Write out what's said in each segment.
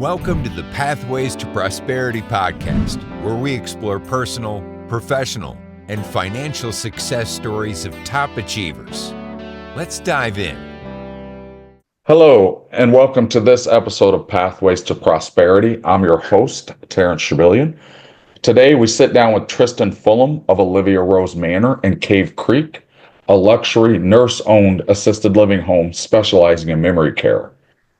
Welcome to the Pathways to Prosperity podcast, where we explore personal, professional, and financial success stories of top achievers. Let's dive in. Hello, and welcome to this episode of Pathways to Prosperity. I'm your host, Terrence Shabillion. Today, we sit down with Tristan Fullum of Olivia Rose Manor in Cave Creek, a luxury nurse-owned assisted living home specializing in memory care.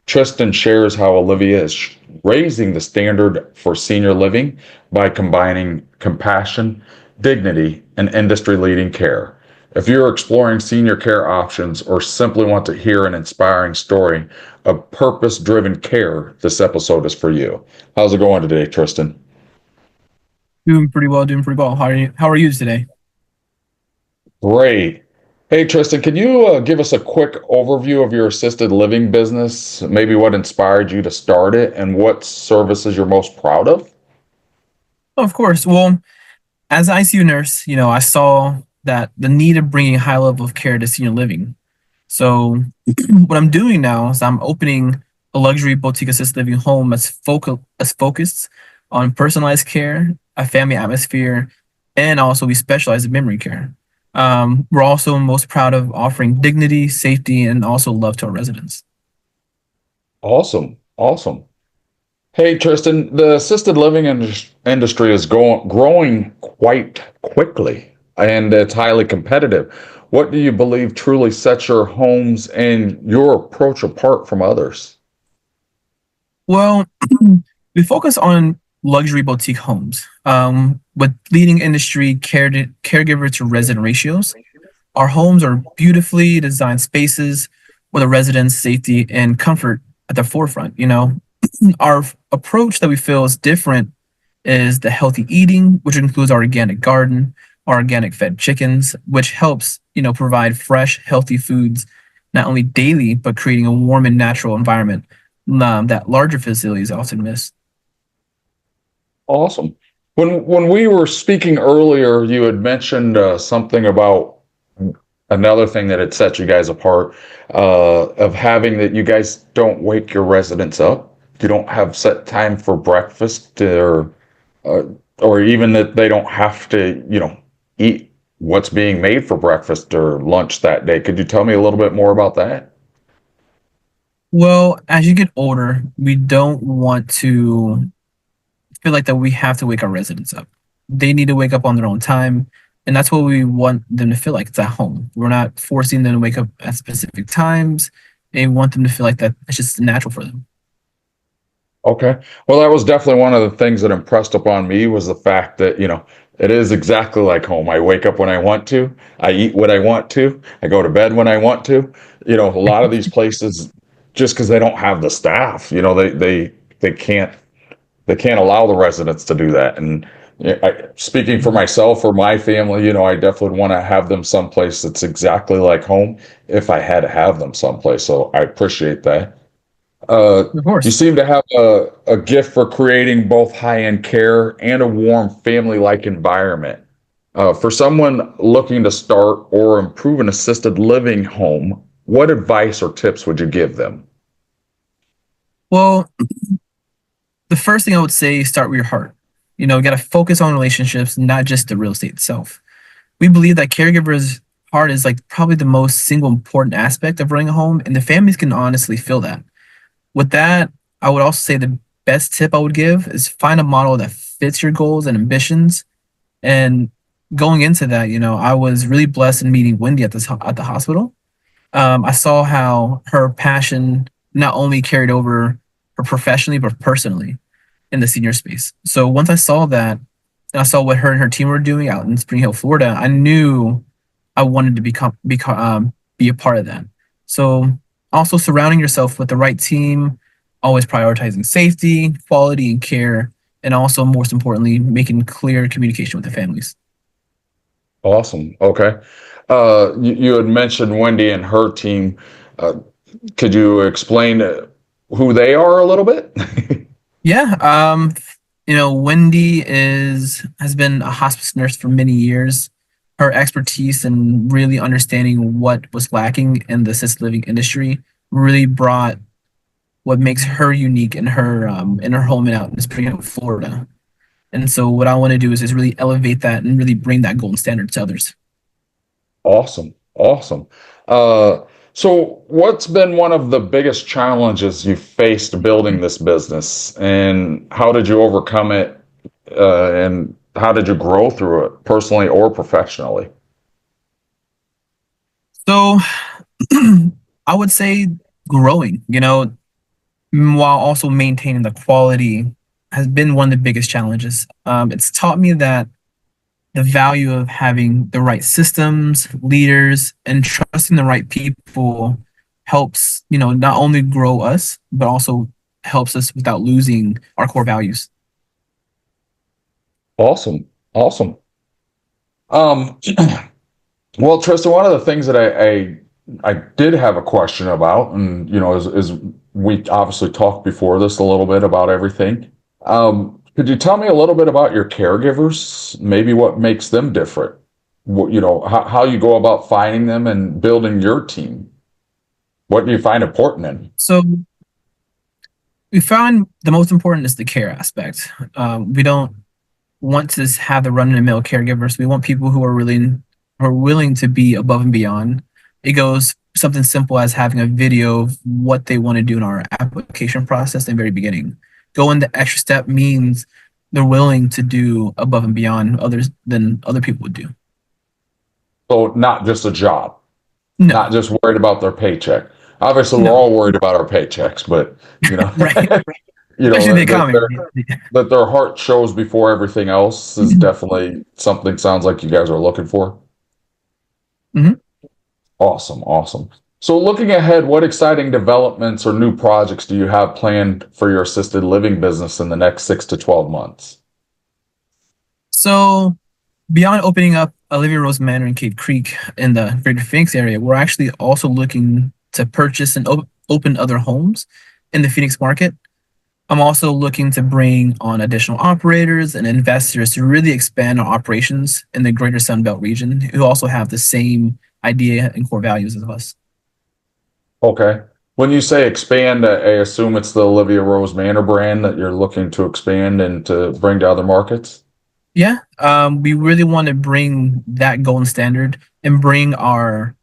Tristan shares how Olivia is raising the standard for senior living by combining compassion, dignity, and industry-leading care. If you're exploring senior care options or simply want to hear an inspiring story of purpose-driven care, this episode is for you. How's it going today, Tristan? Doing pretty well. How are you today? Great. Hey, Tristan, can you give us a quick overview of your assisted living business? Maybe what inspired you to start it and what services you're most proud of? Of course. Well, as an ICU nurse, I saw that the need of bringing a high level of care to senior living. So what I'm doing now is I'm opening a luxury boutique assisted living home that's focused on personalized care, a family atmosphere, and also we specialize in memory care. We're also most proud of offering dignity, safety, and also love to our residents. Awesome. Hey, Tristan, the assisted living industry is growing quite quickly, and it's highly competitive. What do you believe truly sets your homes and your approach apart from others? Well, we focus on luxury boutique homes with leading industry caregiver to resident ratios. Our homes are beautifully designed spaces with a resident's safety and comfort at the forefront. Our approach that we feel is different is the healthy eating, which includes our organic garden, our organic fed chickens, which helps, provide fresh, healthy foods, not only daily, but creating a warm and natural environment that larger facilities often miss. Awesome. When we were speaking earlier, you had mentioned something about another thing that had set you guys apart, of having that you guys don't wake your residents up. You don't have set time for breakfast or even that they don't have to, eat what's being made for breakfast or lunch that day. Could you tell me a little bit more about that? Well, as you get older, we don't want to feel like that we have to wake our residents up. They need to wake up on their own time. And that's what we want them to feel like. It's at home. We're not forcing them to wake up at specific times. And we want them to feel like that it's just natural for them. Okay. Well, that was definitely one of the things that impressed upon me was the fact that, it is exactly like home. I wake up when I want to. I eat what I want to. I go to bed when I want to. A lot of these places, just because they don't have the staff, they can't allow the residents to do that. And speaking for myself or my family, I definitely want to have them someplace that's exactly like home if I had to have them someplace. So I appreciate that. Of course. You seem to have a gift for creating both high-end care and a warm family-like environment. For someone looking to start or improve an assisted living home, what advice or tips would you give them? Well, the first thing I would say is start with your heart. You got to focus on relationships, not just the real estate itself. We believe that caregivers' heart is like probably the most single important aspect of running a home, and the families can honestly feel that. With that, I would also say the best tip I would give is find a model that fits your goals and ambitions. And going into that, I was really blessed in meeting Wendy at the hospital. I saw how her passion not only carried over her professionally, but personally in the senior space. So once I saw that, and I saw what her and her team were doing out in Spring Hill, Florida, I knew I wanted to be a part of that. So also surrounding yourself with the right team, always prioritizing safety, quality, and care, and also most importantly, making clear communication with the families. Awesome. Okay. You had mentioned Wendy and her team. Could you explain who they are a little bit? Yeah. Wendy has been a hospice nurse for many years. Her expertise and really understanding what was lacking in the assisted living industry really brought what makes her unique in her home and out in Springfield, Florida. And so what I want to do is really elevate that and really bring that golden standard to others. Awesome. Awesome. So what's been one of the biggest challenges you faced building this business, and how did you overcome it? And how did you grow through it personally or professionally? So I would say growing, while also maintaining the quality has been one of the biggest challenges. It's taught me that the value of having the right systems, leaders, and trusting the right people helps, not only grow us, but also helps us without losing our core values. Awesome. Awesome. Um, well, Tristan, one of the things that I did have a question about, and is we obviously talked before this a little bit about everything. Could you tell me a little bit about your caregivers? Maybe what makes them different? How you go about finding them and building your team. What do you find important in? So we found the most important is the care aspect. We don't want to have the run-of-the-mill caregivers. We want people who are willing to be above and beyond. It goes something simple as having a video of what they want to do in our application process in the very beginning. Going the extra step means they're willing to do above and beyond others than other people would do. So not just a job, No, not just worried about their paycheck. Obviously, we're no, all worried about our paychecks, but right. you know Especially the that economy. that their heart shows before everything else is definitely something. Sounds like you guys are looking for. Mhm. Awesome, awesome. So looking ahead, what exciting developments or new projects do you have planned for your assisted living business in the next 6 to 12 months? So beyond opening up Olivia Rose Manor in Cave Creek in the Greater Phoenix area, we're actually also looking to purchase and open other homes in the Phoenix market. I'm also looking to bring on additional operators and investors to really expand our operations in the Greater Sun Belt region who also have the same idea and core values as us. Okay. When you say expand, I assume it's the Olivia Rose Manor brand that you're looking to expand and to bring to other markets? Yeah, we really want to bring that golden standard and bring our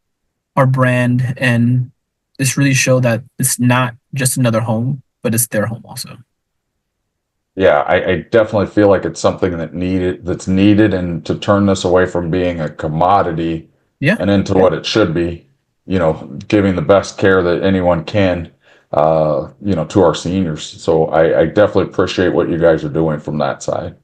brand and just really show that it's not just another home, but it's their home also. Yeah, I definitely feel like it's something that's needed, and to turn this away from being a commodity Yeah, and into what it should be, giving the best care that anyone can, to our seniors. So I definitely appreciate what you guys are doing from that side.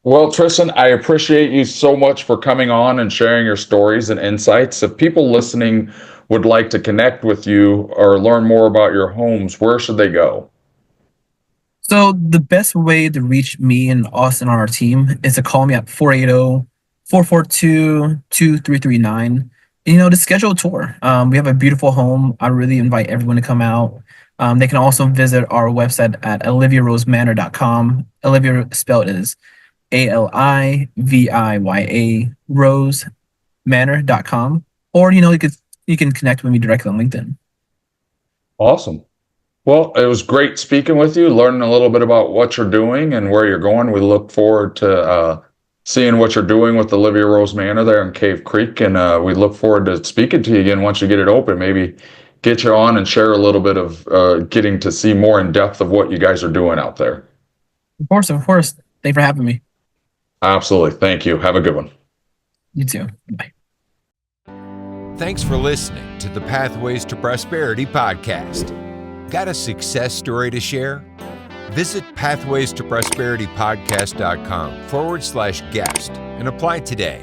Well, Tristan, I appreciate you so much for coming on and sharing your stories and insights. If people listening would like to connect with you or learn more about your homes, where should they go? so the best way to reach me and Austin on our team is to call me at 480-442-2339. To schedule a tour. We have a beautiful home. I really invite everyone to come out. They can also visit our website at oliviarosemanor.com. Olivia spelled is ALIVIYA Rose Manor.com. Or, you can connect with me directly on LinkedIn. Awesome. Well, it was great speaking with you, learning a little bit about what you're doing and where you're going. We look forward to seeing what you're doing with Olivia Rose Manor there in Cave Creek, and we look forward to speaking to you again once you get it open. Maybe get you on and share a little bit of getting to see more in depth of what you guys are doing out there. Of course, of course. Thanks for having me. Absolutely. Thank you. Have a good one. You too. Bye. Thanks for listening to the Pathways to Prosperity podcast. Got a success story to share? Visit pathwaystoprosperitypodcast.com/guest and apply today.